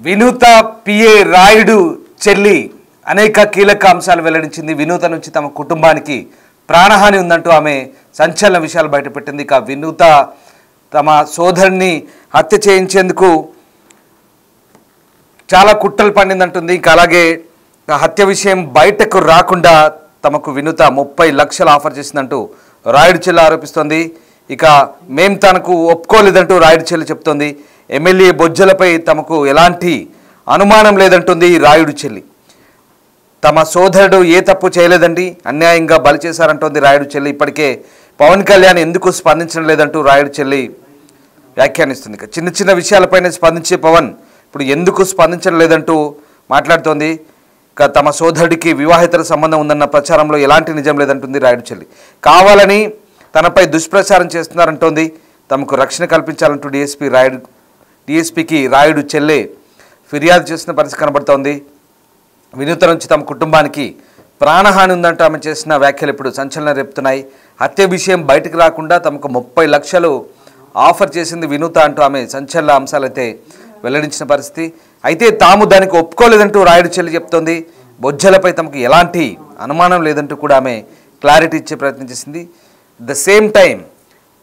వినూత PA Rayudu చెల్లి అనేక కీలక అంశాలు వెల్లడించింది. వినూత నుంచి తమ కుటుంబానికి ప్రాణహాని ఉందంటూ ఆమె సంచలన విషయాలు బయటపెట్టింది. ఇక వినూత తమ సోదరుని హత్య చేయించేందుకు చాలా కుట్రలు పండిందంటుంది. ఇక అలాగే హత్య విషయం బయటకు రాకుండా తమకు వినూత 30 లక్షలు ఆఫర్ చేసిందంటూ రాయుడు చెల్లి ఆరోపిస్తోంది. ఇక మేం తనకు ఒప్పుకోలేదంటూ రాయుడు చెల్లి చెప్తోంది. ఎమ్మెల్యే బొజ్జలపై తమకు ఎలాంటి అనుమానం లేదంటుంది రాయుడు చెల్లి. తమ సోదరుడు ఏ తప్పు చేయలేదండి, అన్యాయంగా బలి చేశారంటోంది రాయుడు చెల్లి. ఇప్పటికే పవన్ కళ్యాణ్ ఎందుకు స్పందించడం లేదంటూ రాయుడు చెల్లి వ్యాఖ్యానిస్తుంది. ఇక చిన్న చిన్న విషయాలపైన స్పందించే పవన్ ఇప్పుడు ఎందుకు స్పందించడం లేదంటూ మాట్లాడుతోంది. ఇక తమ సోదరుడికి వివాహేతర సంబంధం ఉందన్న ప్రచారంలో ఎలాంటి నిజం లేదంటుంది రాయుడు చెల్లి. కావాలని తనపై దుష్ప్రచారం చేస్తున్నారంటోంది. తమకు రక్షణ కల్పించాలంటూ డిఎస్పీకి రాయుడు చెల్లె ఫిర్యాదు చేసిన పరిస్థితి కనబడుతోంది. వినూత నుంచి తమ కుటుంబానికి ప్రాణహాని ఉందంటూ ఆమె చేసిన వ్యాఖ్యలు ఇప్పుడు సంచలనం రేపుతున్నాయి. హత్య విషయం బయటకు రాకుండా తమకు 30 లక్షలు ఆఫర్ చేసింది వినూత అంటూ ఆమె సంచలన అంశాలైతే వెల్లడించిన పరిస్థితి. అయితే తాము దానికి ఒప్పుకోలేదంటూ రాయుడు చెల్లి చెప్తోంది. బొజ్జలపై తమకు ఎలాంటి అనుమానం లేదంటూ కూడా ఆమె క్లారిటీ ఇచ్చే ప్రయత్నం చేసింది. ద సేమ్ టైం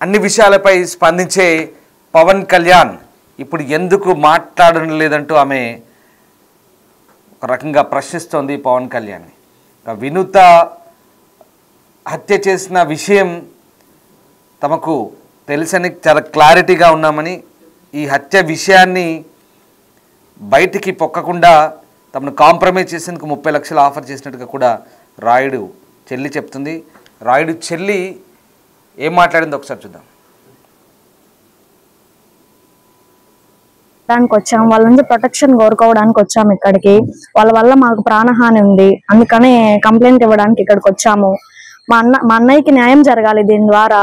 అన్ని విషయాలపై స్పందించే పవన్ కళ్యాణ్ ఇప్పుడు ఎందుకు మాట్లాడడం లేదంటూ ఆమె ఒక రకంగా ప్రశ్నిస్తోంది పవన్ కళ్యాణ్. వినూత హత్య చేసిన విషయం తమకు తెలుసని చాలా క్లారిటీగా ఉన్నామని, ఈ హత్య విషయాన్ని బయటికి పొక్కకుండా తమను కాంప్రమైజ్ చేసేందుకు 30 లక్షలు ఆఫర్ చేసినట్టుగా కూడా రాయుడు చెల్లి చెప్తుంది. రాయుడు చెల్లి ఏం మాట్లాడిందో ఒకసారి చూద్దాం. వచ్చాం, వాళ్ళ నుంచి ప్రొటెక్షన్ కోరుకోవడానికి వచ్చాము. ఇక్కడికి వాళ్ళ వల్ల మాకు ప్రాణహాని ఉంది, అందుకని కంప్లైంట్ ఇవ్వడానికి ఇక్కడికి వచ్చాము. మా అన్నయ్యకి న్యాయం జరగాలి. దీని ద్వారా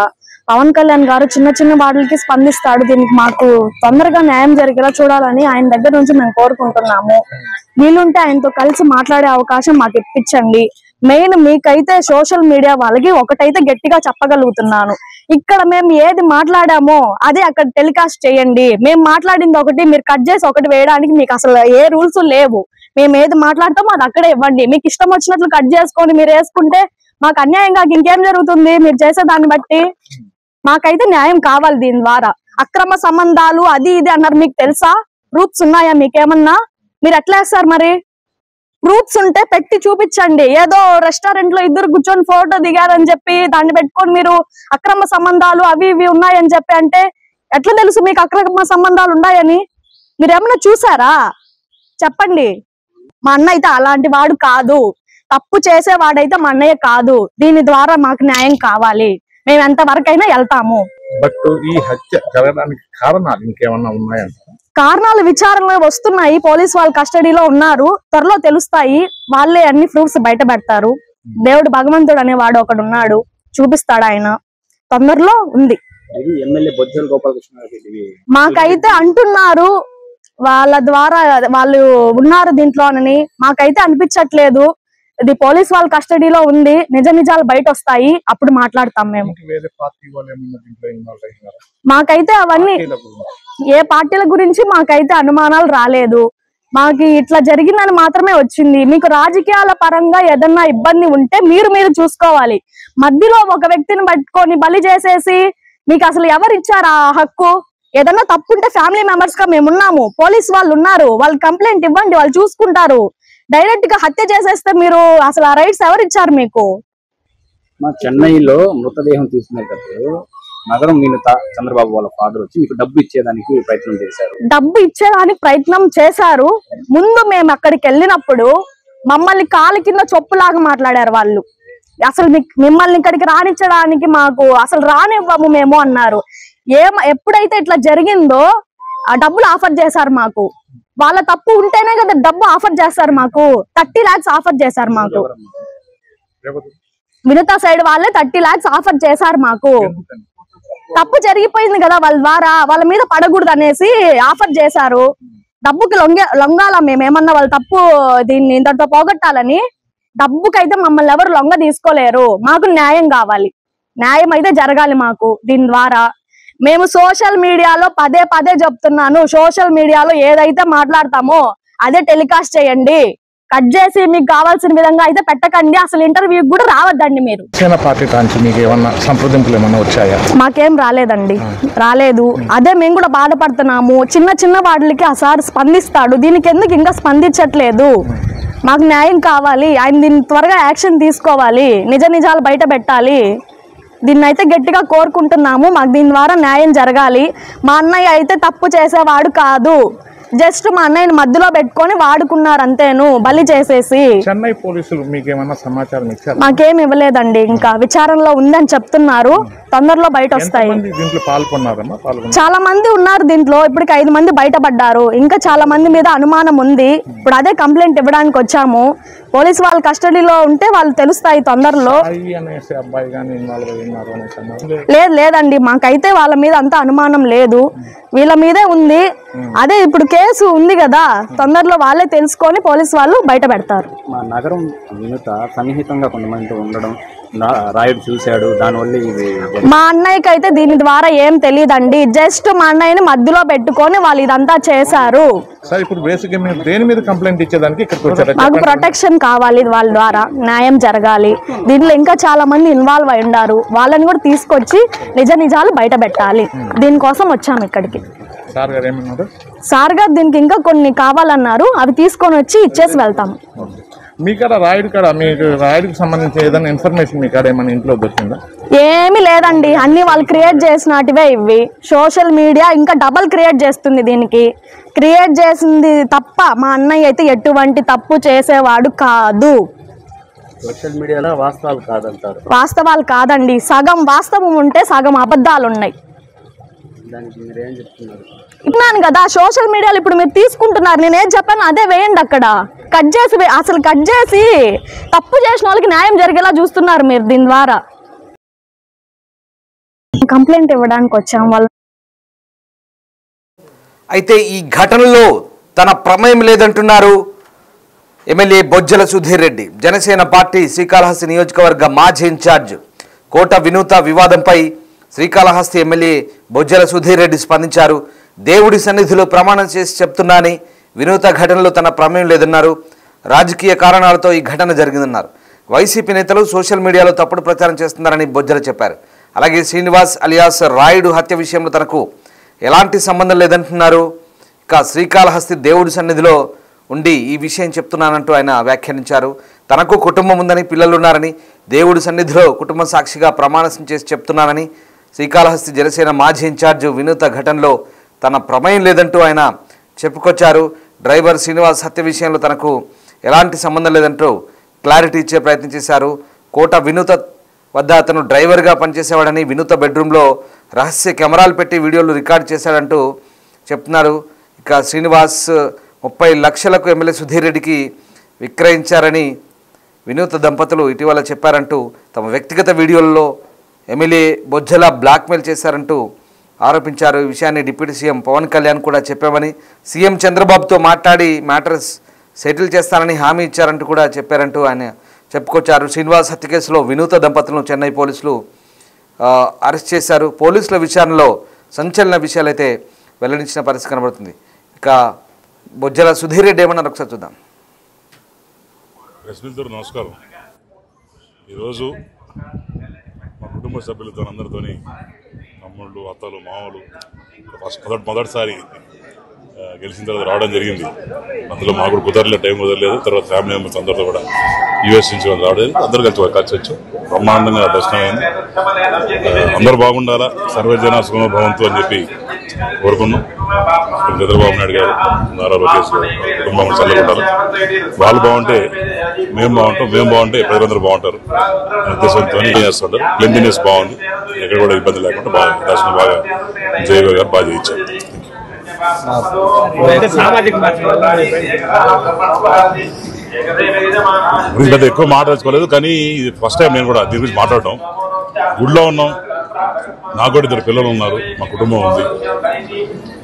పవన్ కళ్యాణ్ గారు చిన్న చిన్న వాటికి స్పందిస్తాడు. దీనికి మాకు తొందరగా న్యాయం జరిగేలా చూడాలని ఆయన దగ్గర నుంచి మేము కోరుకుంటున్నాము. వీలుంటే ఆయనతో కలిసి మాట్లాడే అవకాశం మాకు ఇప్పించండి. మెయిన్ మీకైతే సోషల్ మీడియా వాళ్ళకి ఒకటైతే గట్టిగా చెప్పగలుగుతున్నాను, ఇక్కడ మేము ఏది మాట్లాడామో అదే అక్కడ టెలికాస్ట్ చేయండి. మేము మాట్లాడింది ఒకటి, మీరు కట్ చేసి ఒకటి వేయడానికి మీకు అసలు ఏ రూల్స్ లేవు. మేము ఏది మాట్లాడతామో అది అక్కడే ఇవ్వండి. మీకు ఇష్టం వచ్చినట్లు కట్ చేసుకొని మీరు వేసుకుంటే మాకు అన్యాయంగా ఇంకేం జరుగుతుంది? మీరు చేసే దాన్ని బట్టి మాకైతే న్యాయం కావాలి. దీని ద్వారా అక్రమ సంబంధాలు అది ఇది అన్నారు, మీకు తెలుసా? ప్రూఫ్స్ ఉన్నాయా మీకేమన్నా? మీరు ఎట్లా వేస్తారు మరి? ప్రూఫ్స్ ఉంటే పెట్టి చూపించండి. ఏదో రెస్టారెంట్ లో ఇద్దరు కూర్చొని ఫోటో దిగారని చెప్పి దాన్ని పెట్టుకొని మీరు అక్రమ సంబంధాలు అవి ఇవి ఉన్నాయని చెప్పి అంటే ఎట్లా తెలుసు మీకు అక్రమ సంబంధాలు ఉన్నాయని? మీరు ఏమన్నా చూసారా? చెప్పండి. మా అన్న అయితే అలాంటి వాడు కాదు, తప్పు చేసేవాడైతే మా అన్నయ్య కాదు. దీని ద్వారా మాకు న్యాయం కావాలి, మేము ఎంత వరకైనా వెళ్తాము. బట్ ఈ హత్య జరగడానికి కారణాలు ఇంకేమన్నా ఉన్నాయంట? కారణాలు విచారణలో వస్తున్నాయి, పోలీసు వాళ్ళ కస్టడీలో ఉన్నారు, త్వరలో తెలుస్తాయి. వాళ్ళే అన్ని ప్రూఫ్స్ బయట పెడతారు. దేవుడు భగవంతుడు అనేవాడు ఒకడు ఉన్నాడు, చూపిస్తాడు ఆయన. తొందరలో ఉంది. మాకైతే అంటున్నారు వాళ్ళ ద్వారా వాళ్ళు ఉన్నారు దీంట్లోనని, మాకైతే అనిపించట్లేదు. ఇది పోలీస్ వాళ్ళ కస్టడీలో ఉంది, నిజ నిజాలు బయట వస్తాయి, అప్పుడు మాట్లాడతాం. మేము మాకైతే అవన్నీ ఏ పార్టీల గురించి మాకైతే అనుమానాలు రాలేదు. మాకు ఇట్లా జరిగిందని మాత్రమే వచ్చింది. మీకు రాజకీయాల పరంగా ఏదన్నా ఇబ్బంది ఉంటే మీరు చూసుకోవాలి. మధ్యలో ఒక వ్యక్తిని పట్టుకొని బలి చేసేసి మీకు అసలు ఎవరు ఇచ్చారు ఆ హక్కు? ఏదన్నా తప్పుంటే ఫ్యామిలీ మెంబర్స్ గా మేమున్నాము, పోలీస్ వాళ్ళు ఉన్నారు, వాళ్ళు కంప్లైంట్ ఇవ్వండి, వాళ్ళు చూసుకుంటారు. డైరెక్ట్ గా హత్య చేసేస్తే మీరు అసలు ఆ రైట్స్ ఎవరు ఇచ్చారు మీకు? మా చెన్నైలో మృతదేహం తీసుకునేటప్పుడు నగరం వినూత చంద్రబాబు వాళ్ళ ఫాదర్ వచ్చి మీకు డబ్బు ఇచ్చేదానికి ప్రయత్నం చేశారు. డబ్బు ఇచ్చేదానికి ప్రయత్నం చేశారు. ముందు మేము అక్కడికి వెళ్ళినప్పుడు మమ్మల్ని కాలు కింద చొప్పులాగా మాట్లాడారు వాళ్ళు. అసలు మిమ్మల్ని ఇక్కడికి రానిచ్చడానికి మాకు అసలు రానివ్వము మేము అన్నారు. ఎప్పుడైతే ఇట్లా జరిగిందో ఆ డబ్బులు ఆఫర్ చేశారు మాకు. వాళ్ళ తప్పు ఉంటేనే కదా డబ్బు ఆఫర్ చేస్తారు మాకు. 30 lakhs ఆఫర్ చేశారు మాకు. వినూత సైడ్ వాళ్ళే 30 lakhs ఆఫర్ చేశారు మాకు. తప్పు జరిగిపోయింది కదా, వాళ్ళ ద్వారా వాళ్ళ మీద పడకూడదు అనేసి ఆఫర్ చేశారు. డబ్బుకి లొంగాల మేమేమన్నా వాళ్ళ తప్పు దీన్ని ఇంతటితో పోగొట్టాలని. డబ్బుకైతే మమ్మల్ని ఎవరు లొంగ తీసుకోలేరు. మాకు న్యాయం కావాలి, న్యాయం అయితే జరగాలి మాకు. దీని ద్వారా మేము సోషల్ మీడియాలో పదే పదే చెప్తున్నాను, సోషల్ మీడియాలో ఏదైతే మాట్లాడతామో అదే టెలికాస్ట్ చేయండి. కట్ చేసి మీకు కావాల్సిన విధంగా అయితే పెట్టకండి. అసలు ఇంటర్వ్యూకి కూడా రావద్దండి మీరు. జనసేన పార్టీ నుంచి మీకు ఏమన్నా సంప్రదింపులు ఏమన్నా వచ్చాయా? మాకేం రాలేదండి, రాలేదు. అదే మేము కూడా బాధపడుతున్నాము. చిన్న చిన్న వాటికి ఆ సార్ స్పందిస్తాడు, దీనికి ఎందుకు ఇంకా స్పందించట్లేదు? మాకు న్యాయం కావాలి, ఆయన దీన్ని త్వరగా యాక్షన్ తీసుకోవాలి, నిజ నిజాలు బయట పెట్టాలి. దీన్ని అయితే గట్టిగా కోరుకుంటున్నాము. మాకు దీని ద్వారా న్యాయం జరగాలి. మా అన్నయ్య అయితే తప్పు చేసేవాడు కాదు, జస్ట్ మా అన్నయ్యని మధ్యలో పెట్టుకొని వాడుకున్నారు అంతేను, బలి చేసేసి. చెన్నై పోలీసులు మీకు ఏమన్నా సమాచారం ఇచ్చారు? మాకేం ఇవ్వలేదండి, ఇంకా విచారణలో ఉందని చెప్తున్నారు, తొందరలో బయట వస్తాయి. దీంట్లో పాల్గొన్నారమ్మా? చాలా మంది ఉన్నారు దీంట్లో, ఇప్పటికి 5 మంది బయటపడ్డారు. ఇంకా చాలా మంది మీద అనుమానం ఉంది. ఇప్పుడు అదే కంప్లైంట్ ఇవ్వడానికి వచ్చాము. పోలీసు వాళ్ళ కస్టడీలో ఉంటే వాళ్ళు తెలుస్తాయి తొందరలో. లేదండి, మాకైతే వాళ్ళ మీద అంత అనుమానం లేదు, వీళ్ళ మీదే ఉంది. అదే ఇప్పుడు కేసు ఉంది కదా, తొందరలో వాళ్ళే తెలుసుకొని పోలీసు వాళ్ళు బయట పెడతారు. మా నగరం వినుత సన్నిహితంగా కొంతమంది ఉండడం రాయుడు చూశాడు, దానివల్ల ఇది. మా అన్నయ్యకి అయితే దీని ద్వారా ఏం తెలియదండి, జస్ట్ మా అన్నయ్యని మధ్యలో పెట్టుకొని వాళ్ళు ఇదంతా చేశారు. మాకు ప్రొటెక్షన్ కావాలి, వాళ్ళ ద్వారా న్యాయం జరగాలి. దీంట్లో ఇంకా చాలా మంది ఇన్వాల్వ్ అయి ఉన్నారు, వాళ్ళని కూడా తీసుకొచ్చి నిజ నిజాలు బయట పెట్టాలి. దీనికోసం వచ్చాము ఇక్కడికి. సార్ గారు దీనికి ఇంకా కొన్ని కావాలన్నారు, అవి తీసుకొని వచ్చి ఇచ్చేసి వెళ్తాము. మీకాడ రాయుడు కాడ మీకు రాయుడికి సంబంధించి ఏదైనా ఇన్ఫర్మేషన్ మీ కాడ ఏమైనా ఇంట్లో దొరికిందా? ఏమీ లేదండి, అన్ని వాళ్ళు క్రియేట్ చేసినటివే ఇవి. సోషల్ మీడియా ఇంకా డబల్ క్రియేట్ చేస్తుంది, దీనికి క్రియేట్ చేసింది తప్ప మా అన్నయ్య అయితే ఎటువంటి తప్పు చేసేవాడు కాదు. సోషల్ మీడియాలో వాస్తవాలు కాదంటారు? వాస్తవాలు కాదండి, సగం వాస్తవం ఉంటే సగం అబద్ధాలు ఉన్నాయి. దానికి మీరేం చెప్తున్నారు? ఇన్నాను కదా, సోషల్ మీడియాలో ఇప్పుడు మీరు తీసుకుంటున్నారు, నేనేం చెప్పాను అదే వేయండి. అక్కడ కట్ చేసి, అసలు కట్ చేసి తప్పు చేసిన వాళ్ళకి న్యాయం జరిగేలా చూస్తున్నారు మీరు. దీని ద్వారా కంప్లైంట్ ఇవ్వడానికి వచ్చాం వాళ్ళు. అయితే ఈ ఘటనలో తన ప్రమేయం లేదంటున్నారు ఎమ్మెల్యే బొజ్జల సుధీర్ రెడ్డి. జనసేన పార్టీ శ్రీకాళహస్తి నియోజకవర్గ మాజీ ఇన్ఛార్జ్ కోట వినూత వివాదంపై శ్రీకాళహస్తి ఎమ్మెల్యే బొజ్జల సుధీర్ రెడ్డి స్పందించారు. దేవుడి సన్నిధిలో ప్రమాణం చేసి చెప్తున్నానని, వినూత ఘటనలో తన ప్రమేయం లేదన్నారు. రాజకీయ కారణాలతో ఈ ఘటన జరిగిందన్నారు. వైసీపీ నేతలు సోషల్ మీడియాలో తప్పుడు ప్రచారం చేస్తున్నారని బొజ్జల చెప్పారు. అలాగే శ్రీనివాస్ అలియాస్ రాయుడు హత్య విషయంలో తనకు ఎలాంటి సంబంధం లేదంటున్నారు. ఇక శ్రీకాళహస్తి దేవుడి సన్నిధిలో ఉండి ఈ విషయం చెప్తున్నానంటూ ఆయన వ్యాఖ్యానించారు. తనకు కుటుంబం ఉందని, పిల్లలు ఉన్నారని, దేవుడి సన్నిధిలో కుటుంబ సాక్షిగా ప్రమాణం చేసి చెప్తున్నానని, శ్రీకాళహస్తి జనసేన మాజీ ఇన్ఛార్జ్ వినూత ఘటనలో తన ప్రమేయం లేదంటూ ఆయన చెప్పుకొచ్చారు. డ్రైవర్ శ్రీనివాస్ హత్య విషయంలో తనకు ఎలాంటి సంబంధం లేదంటూ క్లారిటీ ఇచ్చే ప్రయత్నం చేశారు. కోట వినూత వద్ద అతను డ్రైవర్గా పనిచేసేవాడని, వినూత బెడ్రూమ్లో రహస్య కెమెరాలు పెట్టి వీడియోలు రికార్డ్ చేశాడంటూ చెప్తున్నారు. ఇక శ్రీనివాస్ 30 లక్షలకు ఎమ్మెల్యే సుధీర్ రెడ్డికి విక్రయించారని వినూత దంపతులు ఇటీవల చెప్పారంటూ తమ వ్యక్తిగత వీడియోల్లో ఎమ్మెల్యే బొజ్జల బ్లాక్మెయిల్ చేశారంటూ ఆరోపించారు. ఈ విషయాన్ని డిప్యూటీ సీఎం పవన్ కళ్యాణ్ కూడా చెప్పామని, సీఎం చంద్రబాబుతో మాట్లాడి మ్యాటర్స్ సెటిల్ చేస్తానని హామీ ఇచ్చారంటూ కూడా చెప్పారంటూ ఆయన చెప్పుకొచ్చారు. శ్రీనివాస్ హత్య కేసులో వినూత దంపతులను చెన్నై పోలీసులు అరెస్ట్ చేశారు. పోలీసుల విచారణలో సంచలన విషయాలైతే వెల్లడించిన పరిస్థితి కనబడుతుంది. ఇక బొజ్జల సుధీర్ రెడ్డి ఏమన్నారు ఒకసారి చూద్దాం. నమస్కారం. ఈరోజు మా కుటుంబ సభ్యులతో అందరితోని, తమ్ముళ్ళు, అత్తలు, మామూలు మొదటిసారి గెలిచిన తర్వాత రావడం జరిగింది. అందులో మాకు కూడా కుదరలేదు, టైం కుదరలేదు. తర్వాత ఫ్యామిలీ మెంబర్స్ అందరితో కూడా యూఎస్ నుంచి రావడం, అందరూ కలిసి వచ్చాం. బ్రహ్మాండంగా దర్శనం అయింది. అందరూ బాగుండాలా, సర్వజన సుఖమ భవంతు అని చెప్పి కోరుకున్నాం. చంద్రబాబు నాయుడు గారు, నారా లోకేష్ గారు కుటుంబం చల్లగొట్టాలి. వాళ్ళు బాగుంటే మేము బాగుంటాం, మేము బాగుంటే ప్రజలందరూ బాగుంటారు ఉద్దేశంతో చేస్తుంటారు. క్లీన్లీనెస్ బాగుంది, ఎక్కడ కూడా ఇబ్బంది లేకుండా బాగా దర్శనం బాగా జయగ గారు బాగా చేయించారు. పెద్ద ఎక్కువ మాట్లాడుకోలేదు, కానీ ఇది ఫస్ట్ టైం నేను కూడా దీని గురించి మాట్లాడటం. గుడిలో ఉన్నాం, నాకు కూడా 2 పిల్లలు ఉన్నారు, మా కుటుంబం ఉంది.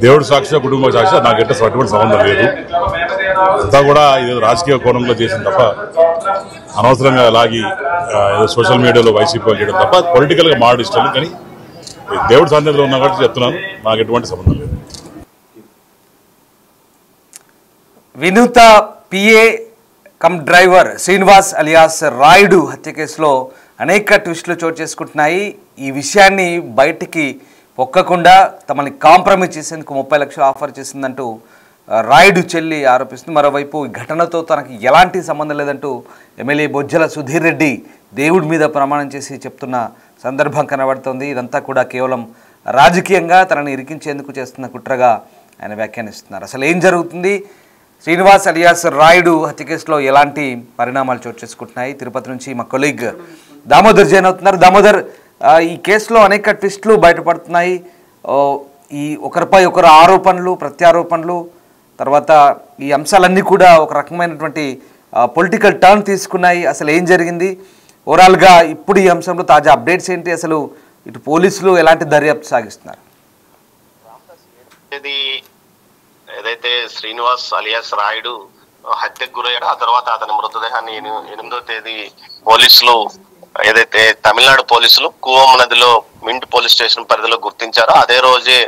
దేవుడు సాక్షిగా, కుటుంబ సాక్షిగా నాకు ఎట్లా అటువంటి సంబంధం లేదు. అంతా కూడా ఇది రాజకీయ కోణంలో చేసిన తప్ప, అనవసరంగా లాగి ఏదో సోషల్ మీడియాలో వైసీపీ చేయడం తప్ప పొలిటికల్గా మాట్లాడి ఇష్టం. కానీ దేవుడి సన్నిధిలో ఉన్నా కాబట్టి చెప్తున్నాను, నాకు ఎటువంటి సంబంధం లేదు. Vinutha PA cum driver Srinivas alias Rayudu హత్య కేసులో అనేక ట్విస్టులు చోటు చేసుకుంటున్నాయి. ఈ విషయాన్ని బయటికి పొక్కకుండా తమని కాంప్రమైజ్ చేసేందుకు 30 లక్షలు ఆఫర్ చేసిందంటూ రాయుడు చెల్లి ఆరోపిస్తుంది. మరోవైపు ఈ ఘటనతో తనకి ఎలాంటి సంబంధం లేదంటూ ఎమ్మెల్యే బొజ్జల సుధీర్ రెడ్డి దేవుడి మీద ప్రమాణం చేసి చెప్తున్న సందర్భం కనబడుతోంది. ఇదంతా కూడా కేవలం రాజకీయంగా తనని ఇరికించేందుకు చేస్తున్న కుట్రగా ఆయన వ్యాఖ్యానిస్తున్నారు. అసలు ఏం జరుగుతుంది, శ్రీనివాస్ అలియాస్ రాయుడు హత్య కేసులో ఎలాంటి పరిణామాలు చోటు చేసుకుంటున్నాయి? తిరుపతి నుంచి మా కొలీగ్ దామోదర్ జైన్ అవుతున్నారు. దామోదర్, ఈ కేసులో అనేక ట్విస్టులు బయటపడుతున్నాయి. ఈ ఒకరిపై ఒకరు ఆరోపణలు, ప్రత్యారోపణలు, తర్వాత ఈ అంశాలన్నీ కూడా ఒక రకమైనటువంటి పొలిటికల్ టర్న్ తీసుకున్నాయి. అసలు ఏం జరిగింది ఓవరాల్గా ఇప్పుడు ఈ అంశంలో తాజా అప్డేట్స్ ఏంటి? అసలు ఇటు పోలీసులు ఎలాంటి దర్యాప్తు సాగిస్తున్నారు? ఏదైతే శ్రీనివాస్ అలియాస్ రాయుడు హత్యకు గురయ్యాడో ఆ తర్వాత అతని మృతదేహాన్ని 8వ తేదీ పోలీసులు ఏదైతే తమిళనాడు పోలీసులు కూవం నదిలో మింట్ పోలీస్ స్టేషన్ పరిధిలో గుర్తించారో అదే రోజే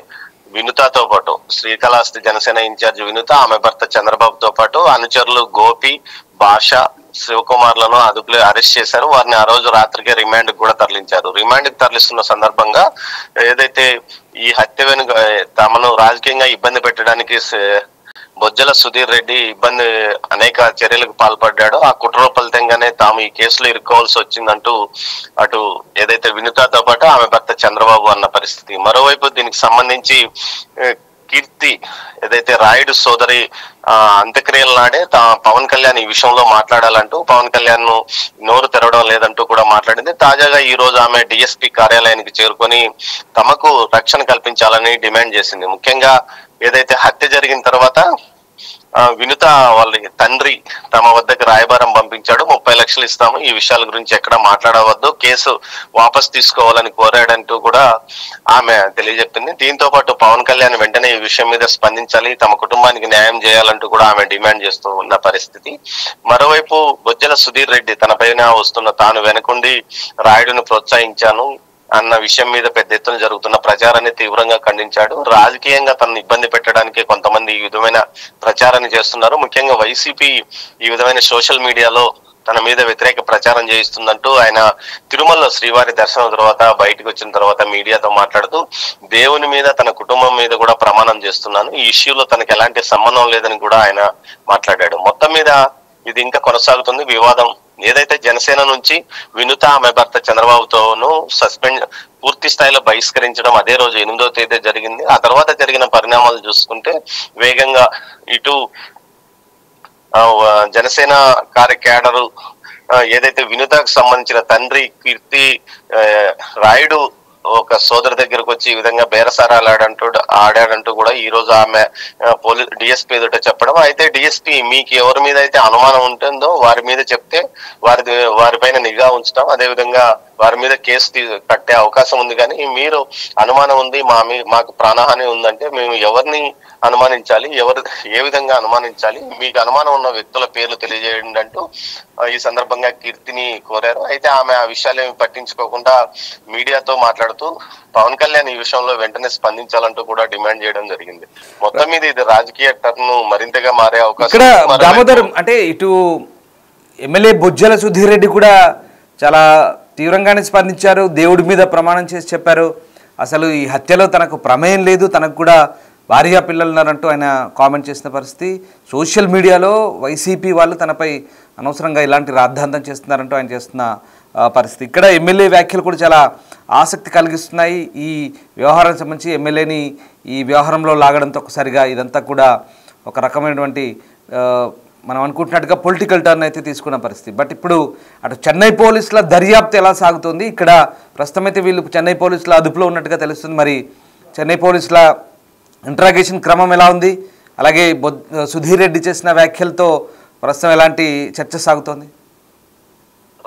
వినుతతో పాటు శ్రీకాళహస్తి జనసేన ఇన్ఛార్జ్ వినుత, ఆమె భర్త చంద్రబాబుతో పాటు అనుచరులు గోపి, భాష, శివకుమార్లను అదుపులో అరెస్ట్ చేశారు. వారిని ఆ రోజు రాత్రికే రిమాండ్ కూడా తరలించారు. రిమాండ్ కి తరలిస్తున్న సందర్భంగా ఏదైతే ఈ హత్య వెనుక తమను రాజకీయంగా ఇబ్బంది పెట్టడానికి బొజ్జల సుధీర్ రెడ్డి అనేక చర్యలకు పాల్పడ్డాడు. ఆ కుట్ర ఫలితంగానే తాము ఈ కేసులో ఇరుక్కోవాల్సి వచ్చిందంటూ అటు ఏదైతే వినుతతో పాటు ఆమె భర్త చంద్రబాబు అన్న పరిస్థితి. మరోవైపు దీనికి సంబంధించి కీర్తి ఏదైతే రాయుడు సోదరి అంత్యక్రియల నాడే పవన్ కళ్యాణ్ ఈ విషయంలో మాట్లాడాలంటూ పవన్ కళ్యాణ్ ను నోరు తెరవడం లేదంటూ కూడా మాట్లాడింది. తాజాగా ఈ రోజు ఆమె డిఎస్పీ కార్యాలయానికి చేరుకొని తమకు రక్షణ కల్పించాలని డిమాండ్ చేసింది. ముఖ్యంగా ఏదైతే హత్య జరిగిన తర్వాత వినుత వాళ్ళ తండ్రి తమ వద్దకు రాయబారం పంపించాడు. 30 లక్షలు ఇస్తాము, ఈ విషయాల గురించి ఎక్కడ మాట్లాడవద్దు, కేసు వాపస్ తీసుకోవాలని కోరాడంటూ కూడా ఆమె తెలియజెప్పింది. దీంతో పాటు పవన్ కళ్యాణ్ వెంటనే ఈ విషయం మీద స్పందించాలి, తమ కుటుంబానికి న్యాయం చేయాలంటూ కూడా ఆమె డిమాండ్ చేస్తూ ఉన్న పరిస్థితి. మరోవైపు బొజ్జల సుధీర్ రెడ్డి తనపైన వస్తున్న తాను వెనకుండి రాయుడును ప్రోత్సహించాను అన్న విషయం మీద పెద్ద ఎత్తున జరుగుతున్న ప్రచారాన్ని తీవ్రంగా ఖండించాడు. రాజకీయంగా తనను ఇబ్బంది పెట్టడానికి కొంతమంది ఈ విధమైన ప్రచారాన్ని చేస్తున్నారు. ముఖ్యంగా వైసీపీ ఈ విధమైన సోషల్ మీడియాలో తన మీద వ్యతిరేక ప్రచారం చేయిస్తుందంటూ ఆయన తిరుమలలో శ్రీవారి దర్శనం తర్వాత బయటకు వచ్చిన తర్వాత మీడియాతో మాట్లాడుతూ దేవుని మీద తన కుటుంబం మీద కూడా ప్రమాణం చేస్తున్నాను, ఈ ఇష్యూలో తనకు ఎలాంటి సంబంధం లేదని కూడా ఆయన మాట్లాడాడు. మొత్తం మీద ఇది ఇంకా కొనసాగుతుంది వివాదం. ఏదైతే జనసేన నుంచి వినుత ఆమె భర్త చంద్రబాబుతోనూ పూర్తి స్థాయిలో బహిష్కరించడం అదే రోజు 8వ తేదీ జరిగింది. ఆ తర్వాత జరిగిన పరిణామాలు చూసుకుంటే వేగంగా ఇటు జనసేన క్యాడరు ఏదైతే వినుతకు సంబంధించిన తండ్రి కీర్తి రాయుడు ఒక సోదరు దగ్గరకు వచ్చి ఈ విధంగా బేరసారాలు ఆడాడంటూ కూడా ఈ రోజు ఆమె డిఎస్పీ ఎదుట చెప్పడం. అయితే డిఎస్పీ మీకు ఎవరి మీద అయితే అనుమానం ఉంటుందో వారి మీద చెప్తే వారిపైన నిఘా ఉంచడం, అదేవిధంగా వారి మీద కేసు కట్టే అవకాశం ఉంది. కానీ మీరు అనుమానం ఉంది, మాకు ప్రాణహాని ఉందంటే మేము ఎవరిని అనుమానించాలి, ఏ విధంగా అనుమానించాలి, మీకు అనుమానం ఉన్న వ్యక్తుల పేర్లు తెలియజేయండి అంటూ ఈ సందర్భంగా కీర్తిని కోరారు. అయితే ఆమె ఆ విషయాలేమి పట్టించుకోకుండా మీడియాతో మాట్లాడుతూ పవన్ కళ్యాణ్ ఈ విషయంలో వెంటనే స్పందించాలంటూ కూడా డిమాండ్ చేయడం జరిగింది. మొత్తం మీద ఇది రాజకీయ టర్న్ మరింతగా మారే అవకాశం. దామోదర్, అంటే ఇటు ఎమ్మెల్యే బొజ్జల సుధీర్ రెడ్డి కూడా చాలా తీవ్రంగానే స్పందించారు, దేవుడి మీద ప్రమాణం చేసి చెప్పారు అసలు ఈ హత్యలో తనకు ప్రమేయం లేదు, తనకు కూడా భార్య పిల్లలు ఉన్నారంటూ ఆయన కామెంట్ చేసిన పరిస్థితి. సోషల్ మీడియాలో వైసీపీ వాళ్ళు తనపై అనవసరంగా ఇలాంటి రాద్ధాంతం చేస్తున్నారంటూ ఆయన చేస్తున్న పరిస్థితి. ఇక్కడ ఎమ్మెల్యే వ్యాఖ్యలు కూడా చాలా ఆసక్తి కలిగిస్తున్నాయి. ఈ వ్యవహారానికి సంబంధించి ఎమ్మెల్యేని ఈ వ్యవహారంలో లాగడంతో ఒకసారిగా ఇదంతా కూడా ఒక రకమైనటువంటి మనం అనుకుంటున్నట్టుగా పొలిటికల్ టర్న్ అయితే తీసుకున్న పరిస్థితి. బట్ ఇప్పుడు అటు చెన్నై పోలీసుల దర్యాప్తు ఎలా సాగుతుంది? ఇక్కడ ప్రస్తుతం అయితే వీళ్ళు చెన్నై పోలీసుల అదుపులో ఉన్నట్టుగా తెలుస్తుంది. మరి చెన్నై పోలీసుల ఇంట్రాగేషన్ క్రమం ఎలా ఉంది? అలాగే సుధీర్ రెడ్డి చేసిన వ్యాఖ్యలతో ప్రస్తుతం ఎలాంటి చర్చ సాగుతోంది?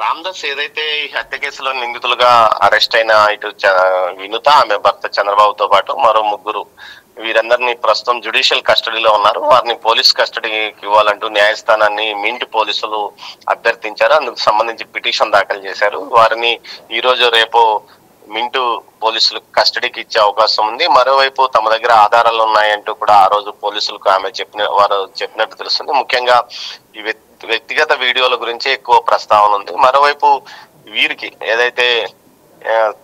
రామ్దాస్ ఏదైతే ఈ హత్య కేసులో నిందితులుగా అరెస్ట్ అయిన ఇటు వినుత, ఆమె భర్త చంద్రబాబుతో పాటు మరో 3 వీరందరినీ ప్రస్తుతం జ్యుడిషియల్ కస్టడీలో ఉన్నారు. వారిని పోలీస్ కస్టడీకి ఇవ్వాలంటూ న్యాయస్థానాన్ని మింట్ పోలీసులు అభ్యర్థించారు. అందుకు సంబంధించి పిటిషన్ దాఖలు చేశారు. వారిని ఈ రోజు రేపు మింటూ పోలీసులకు కస్టడీకి ఇచ్చే అవకాశం ఉంది. మరోవైపు తమ దగ్గర ఆధారాలు ఉన్నాయంటూ కూడా ఆ రోజు పోలీసులకు ఆమె వారు చెప్పినట్టు తెలుస్తుంది. ముఖ్యంగా ఈ వ్యక్తిగత వీడియోల గురించి ఎక్కువ ప్రస్తావన ఉంది. మరోవైపు వీరికి ఏదైతే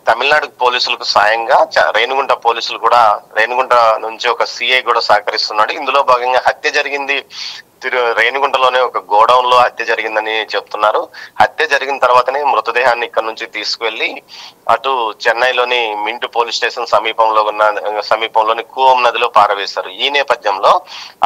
తమిళనాడు పోలీసులకు సాయంగా రేణిగుంట పోలీసులు కూడా రేణిగుంట నుంచి ఒక సిఐ కూడా సహకరిస్తున్నాడు. ఇందులో భాగంగా హత్య జరిగింది రేణిగుంటలోనే ఒక గోడౌన్ లో హత్య జరిగిందని చెప్తున్నారు. హత్య జరిగిన తర్వాతనే మృతదేహాన్ని ఇక్కడ నుంచి తీసుకువెళ్లి అటు చెన్నైలోని మింటు పోలీస్ స్టేషన్ సమీపంలోని కూవం నదిలో పారవేశారు. ఈ నేపథ్యంలో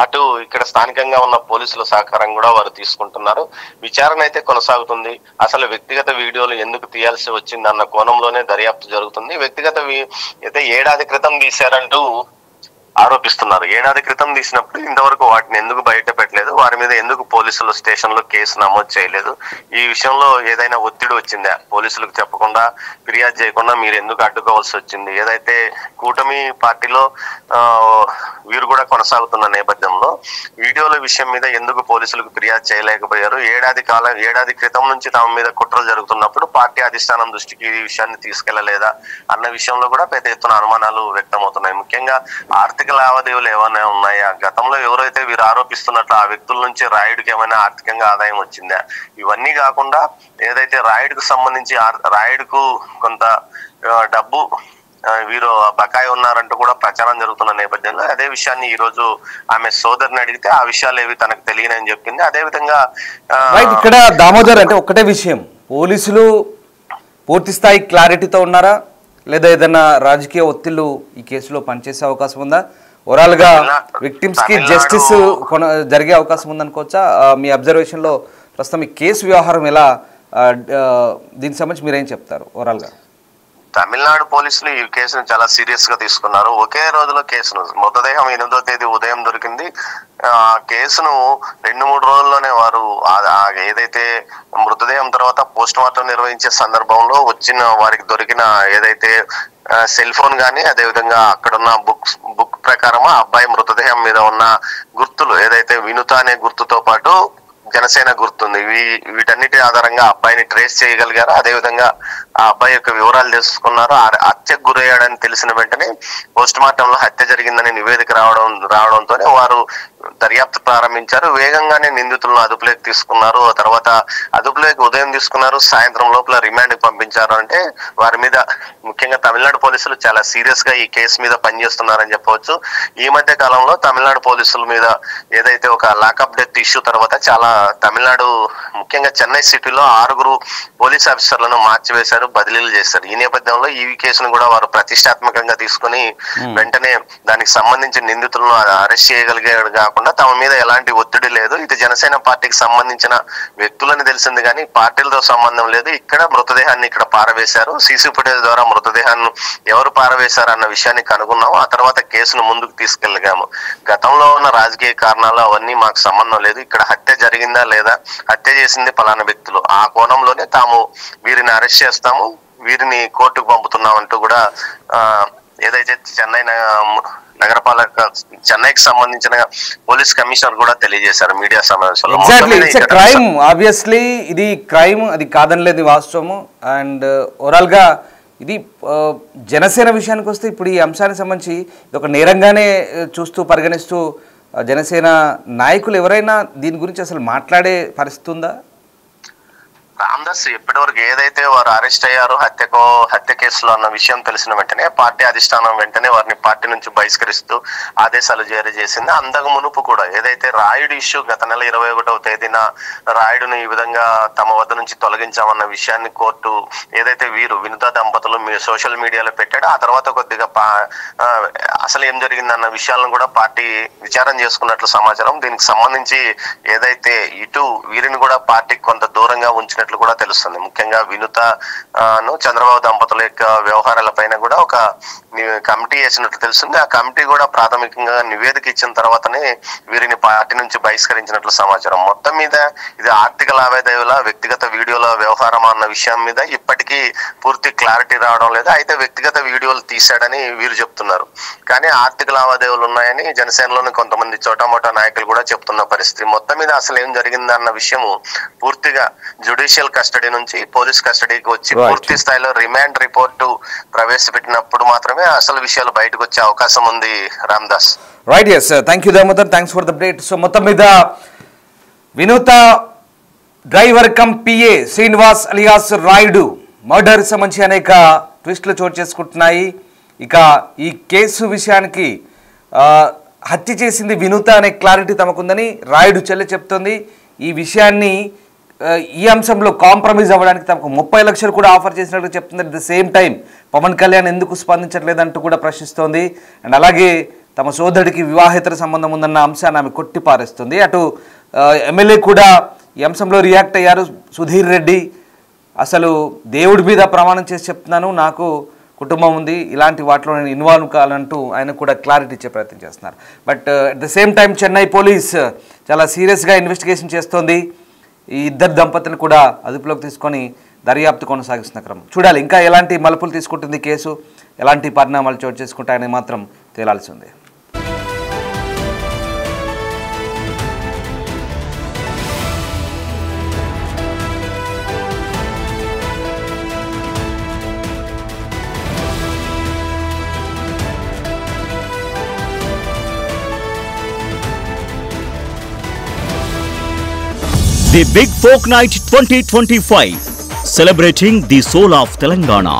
అటు ఇక్కడ స్థానికంగా ఉన్న పోలీసుల సహకారం కూడా వారు తీసుకుంటున్నారు. విచారణ అయితే కొనసాగుతుంది. అసలు వ్యక్తిగత వీడియోలు ఎందుకు తీయాల్సి వచ్చింది అన్న కోణంలోనే దర్యాప్తు జరుగుతుంది. వ్యక్తిగత అయితే ఏడాది క్రితం తీశారంటూ ఆరోపిస్తున్నారు. ఏడాది క్రితం తీసినప్పుడు ఇంతవరకు వాటిని ఎందుకు బయట పెట్టలేదు, వారి మీద ఎందుకు పోలీసులు స్టేషన్ లో కేసు నమోదు చేయలేదు, ఈ విషయంలో ఏదైనా ఒత్తిడి వచ్చిందా, పోలీసులకు చెప్పకుండా ఫిర్యాదు చేయకుండా మీరు ఎందుకు అడ్డుకోవాల్సి వచ్చింది, ఏదైతే కూటమి పార్టీలో వీరు కూడా కొనసాగుతున్న నేపథ్యంలో వీడియోల విషయం మీద ఎందుకు పోలీసులకు ఫిర్యాదు చేయలేకపోయారు, ఏడాది క్రితం నుంచి తమ మీద కుట్రలు జరుగుతున్నప్పుడు పార్టీ అధిష్టానం దృష్టికి ఈ విషయాన్ని తీసుకెళ్లలేదా అన్న విషయంలో కూడా పెద్ద ఎత్తున అనుమానాలు వ్యక్తమవుతున్నాయి. ముఖ్యంగా ఆర్థిక లావాదేవీలు ఏమైనా ఉన్నాయా, గతంలో ఎవరైతే వీరు ఆరోపిస్తున్నట్లు ఆ వ్యక్తుల నుంచి రాయుడికి ఏమైనా ఆర్థికంగా ఆదాయం వచ్చిందా, ఇవన్నీ కాకుండా ఏదైతే రాయుడుకు సంబంధించి రాయుడుకు కొంత డబ్బు వీరు బకాయి ఉన్నారంటూ కూడా ప్రచారం జరుగుతున్న నేపథ్యంలో అదే విషయాన్ని ఈ రోజు ఆమె సోదరిని అడిగితే ఆ విషయాలు ఏవి తనకు తెలియనని చెప్పింది. అదే విధంగా ఇక్కడ దామోదర్ అంటే ఒకటే విషయం, పోలీసులు పూర్తి స్థాయి క్లారిటీతో ఉన్నారా లేదా ఏదైనా రాజకీయ ఒత్తిళ్లు ఈ కేసులో పనిచేసే అవకాశం ఉందా, ఓవరాల్ గా విక్టిమ్స్ కి జస్టిస్ జరిగే అవకాశం ఉందనుకోవచ్చా? మీ అబ్జర్వేషన్ లో ప్రస్తుతం ఈ కేసు వ్యవహారం ఎలా, దీనికి సంబంధించి మీరేం చెప్తారు ఓవరాల్ గా? తమిళనాడు పోలీసులు ఈ కేసును చాలా సీరియస్ గా తీసుకున్నారు. ఒకే రోజులో కేసును మృతదేహం 8వ తేదీ ఉదయం దొరికింది. ఆ కేసును 2-3 రోజుల్లోనే వారు ఏదైతే మృతదేహం తర్వాత పోస్ట్ మార్టం నిర్వహించే సందర్భంలో వారికి దొరికిన ఏదైతే సెల్ ఫోన్ గానీ అదేవిధంగా అక్కడున్న బుక్ ప్రకారం ఆ అబ్బాయి మృతదేహం మీద ఉన్న గుర్తులు ఏదైతే వినుత అనే గుర్తుతో పాటు జనసేన గుర్తుంది, వీటన్నిటి ఆధారంగా అబ్బాయిని ట్రేస్ చేయగలిగారు. అదేవిధంగా ఆ అబ్బాయి యొక్క వివరాలు తెలుసుకున్నారు. హత్యకు గురయ్యాడని తెలిసిన వెంటనే పోస్ట్ మార్టం లో హత్య జరిగిందని నివేదిక రావడంతోనే వారు దర్యాప్తు ప్రారంభించారు. వేగంగానే నిందితులను అదుపులోకి తీసుకున్నారు. ఆ తర్వాత అదుపులోకి ఉదయం తీసుకున్నారు, సాయంత్రం లోపల రిమాండ్ పంపించారు. అంటే వారి మీద ముఖ్యంగా తమిళనాడు పోలీసులు చాలా సీరియస్ గా ఈ కేసు మీద పనిచేస్తున్నారని చెప్పవచ్చు. ఈ మధ్య కాలంలో తమిళనాడు పోలీసుల మీద ఏదైతే ఒక లాకప్ డెత్ ఇష్యూ తర్వాత చాలా తమిళనాడు ముఖ్యంగా చెన్నై సిటీలో 6 పోలీస్ ఆఫీసర్లను మార్చివేశారు, బదిలీలు చేశారు. ఈ నేపథ్యంలో ఈ కేసును కూడా వారు ప్రతిష్టాత్మకంగా తీసుకుని వెంటనే దానికి సంబంధించిన నిందితులను అరెస్ట్ చేయగలిగారు. కాకుండా తమ మీద ఎలాంటి ఒత్తిడి లేదు, ఇది జనసేన పార్టీకి సంబంధించిన వ్యక్తులని తెలిసింది కానీ పార్టీలతో సంబంధం లేదు. ఇక్కడ మృతదేహాన్ని ఇక్కడ పారవేశారు, సీసీ ఫుటేజ్ ద్వారా మృతదేహాన్ని ఎవరు పారవేశారు అన్న విషయాన్ని కనుగొన్నాము. ఆ తర్వాత కేసును ముందుకు తీసుకెళ్ళగాము. గతంలో ఉన్న రాజకీయ కారణాలు అవన్నీ మాకు సంబంధం లేదు, ఇక్కడ హత్య జరిగిందా లేదా, హత్య చేసింది పలానా వ్యక్తులు, ఆ కోణంలోనే తాము వీరిని అరెస్ట్ చేస్తాము, వీరిని కోర్టుకు పంపుతున్నాం అంటూ కూడా ఏదైతే చెన్నైకి సంబంధించిన పోలీస్ కమిషనర్ కూడా తెలియజేశారు మీడియా సమావేశంలో. క్రైమ్ ఆబ్వియస్లీ ఇది క్రైమ్, అది కాదనలేదు వాస్తవము. అండ్ ఓవరాల్ గా ఇది జనసేన విషయానికి వస్తే ఇప్పుడు ఈ అంశానికి సంబంధించి ఇది ఒక నేరంగానే పరిగణిస్తూ జనసేన నాయకులు ఎవరైనా దీని గురించి అసలు మాట్లాడే పరిస్థితి ఉందా? రామదాస్ ఇప్పటివరకు ఏదైతే వారు అరెస్ట్ అయ్యారో హత్య కేసులో అన్న విషయం తెలిసిన వెంటనే పార్టీ అధిష్టానం వెంటనే వారిని పార్టీ నుంచి బహిష్కరిస్తూ ఆదేశాలు జారీ చేసింది. అంతకు మునుపు కూడా ఏదైతే రాయుడు ఇష్యూ గత నెల 21వ తేదీన రాయుడును ఈ విధంగా తమ వద్ద నుంచి తొలగించామన్న విషయాన్ని కోర్టు ఏదైతే వీరు వినుత దంపతులు సోషల్ మీడియాలో పెట్టాడో ఆ తర్వాత కొద్దిగా అసలు ఏం జరిగిందన్న విషయాలను కూడా పార్టీ విచారం చేసుకున్నట్లు సమాచారం. దీనికి సంబంధించి ఏదైతే ఇటు వీరిని కూడా పార్టీకి కొంత దూరంగా ఉంచిన కూడా తెలుస్తుంది. ముఖ్యంగా వినుతను చంద్రబాబు దంపతుల యొక్క వ్యవహారాల పైన కూడా ఒక కమిటీ వేసినట్లు తెలుస్తుంది. ఆ కమిటీ కూడా ప్రాథమికంగా నివేదిక ఇచ్చిన తర్వాతనే వీరిని పార్టీ నుంచి బహిష్కరించినట్లు సమాచారం. మొత్తం మీద ఇది ఆర్థిక లావాదేవీల వ్యక్తిగత వీడియోల వ్యవహారం అన్న విషయం మీద ఇప్పటికీ పూర్తి క్లారిటీ రావడం లేదు. అయితే వ్యక్తిగత వీడియోలు తీశాడని వీరు చెప్తున్నారు. కానీ ఆర్థిక లావాదేవీలు ఉన్నాయని జనసేనలోని కొంతమంది చోటామోటా నాయకులు కూడా చెప్తున్న పరిస్థితి. మొత్తం మీద అసలు ఏం జరిగిందన్న విషయము పూర్తిగా జ్యుడిషియల్ కస్టడీ నుంచి పోలీస్ కస్టడీకి వచ్చి పూర్తి స్థాయిలో రిమాండ్ రిపోర్టు ప్రవేశపెట్టినప్పుడు మాత్రమే అసలు విషయాలు బయటకు వచ్చే అవకాశం ఉంది. Ramdas. Right, yes, thank you Damodar, thanks for the update. So మొత్తం మీద Vinutha driver cum PA Srinivas alias Rayudu murder సంబంధించి అనేక ట్విస్టులు చోటు చేసుకుంటున్నాయి. ఇక ఈ కేసు విషయానికి హత్య చేసింది వినూత అనే క్లారిటీ తమకుందని రాయుడు చెల్లె చెప్తోంది. ఈ విషయాన్ని ఈ అంశంలో కాంప్రమైజ్ అవ్వడానికి తమకు 30 లక్షలు కూడా ఆఫర్ చేసినట్టు చెప్తుంది. At the same time Pawan Kalyan ఎందుకు స్పందించట్లేదంటూ కూడా ప్రశ్నిస్తోంది. అండ్ అలాగే తమ సోదరుడికి వివాహేతర సంబంధం ఉందన్న అంశాన్ని ఆమె కొట్టిపారేస్తుంది. అటు ఎమ్మెల్యే కూడా ఈ అంశంలో రియాక్ట్ అయ్యారు. సుధీర్ రెడ్డి అసలు దేవుడి మీద ప్రమాణం చేసి చెప్తున్నాను, నాకు కుటుంబం ఉంది, ఇలాంటి వాటిలో నేను ఇన్వాల్వ్ కావాలంటూ ఆయన కూడా క్లారిటీ ఇచ్చే ప్రయత్నం చేస్తున్నారు. But at the same time Chennai police చాలా సీరియస్గా ఇన్వెస్టిగేషన్ చేస్తోంది. ఈ ఇద్దరు దంపతులను కూడా అదుపులోకి తీసుకొని దర్యాప్తు కొనసాగిస్తున్న క్రమం చూడాలి. ఇంకా ఎలాంటి మలుపులు తీసుకుంటుంది కేసు, ఎలాంటి పరిణామాలు చోటు చేసుకుంటాయని మాత్రం తేలాల్సి ఉంది. The Big Folk Night 2025 celebrating the soul of Telangana.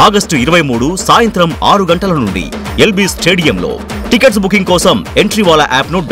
August 23 సాయంత్రం 6 గంటల నుండి ఎల్బీ స్టేడియంలో. టికెట్స్ బుకింగ్ కోసం ఎంట్రీ వాలా యాప్ ను డౌన్లోడ్